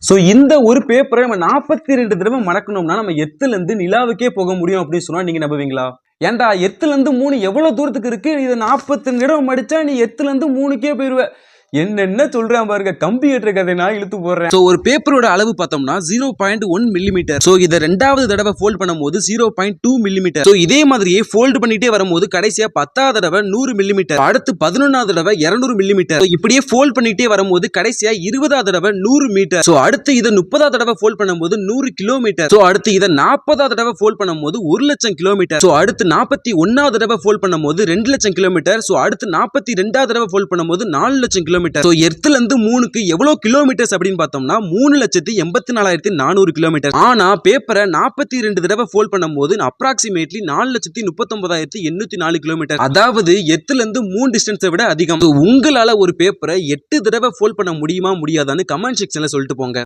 So இந்த ஒரு பேப்பரை நம்ம 42 தடவை மடக்கணும்னா நம்ம எர்த்லேருந்து நிலாவுக்கே போக முடியும் அப்படின்னு சொன்னா நீங்க நம்புவீங்களா? ஏன்டா எர்த்லேருந்து 3 எவ்வளவு தூரத்துக்கு இருக்கு? இதை 42 தடவை மடிச்சா நீ எர்த்லேருந்து 3க்கே போயிருவ. என்ன சொல்றான் பாருங்க, கம்பி ஏற்ற கதை நான் இழுத்து போடுறேன். சோ ஒரு பேப்பரோட அளவு பார்த்தோம்னா 0.1 மில்லிமீட்டர். சோ இதை 2வது தடவை ஃபோல்ட் பண்ணும்போது 0.2 மில்லிமீட்டர். சோ இதே மாதிரியே ஃபோல்ட் பண்ணிட்டே வரும்போது கடைசியா 10வது தடவை 100 மில்லிமீட்டர், அடுத்து 11வது தடவை 200 மில்லிமீட்டர். இப்படியே ஃபோல்ட் பண்ணிட்டே வரும்போது கடைசியா 20வது தடவை 100 மீட்டர். சோ அடுத்து இதை 30வது தடவை ஃபோல்ட் பண்ணும்போது 100 கிலோமீட்டர். சோ அடுத்து இதை 40வது தடவை ஃபோல்ட் பண்ணும்போது 1 லட்சம் கிலோமீட்டர். சோ அடுத்து 41வது தடவை ஃபோல்ட் பண்ணும்போது 2 லட்சம் கிலோமீட்டர். சோ அடுத்து 42வது தடவை ஃபோல்ட் பண்ணும்போது 4 லட்சம் கிலோமீட்டர். சோ எர்த்லேருந்து 3க்கு எவ்வளவு கிலோமீட்டர்ஸ் அப்படின்னு பார்த்தோம்னா 3,84,400 கிலோமீட்டர். ஆனா பேப்பரை 42 தடவை ஃபோல்ட் பண்ணும்போது அப்ராக்சிமேட்லி 4,39,804 கிலோமீட்டர். அதாவது எர்த்லேருந்து 3 டிஸ்டன்ஸை விட அதிகம். உங்களால ஒரு பேப்பரை 8 தடவை ஃபோல்ட் பண்ண முடியுமா முடியாதான்னு கமெண்ட் செக்ஷன்ல சொல்லிட்டு போங்க.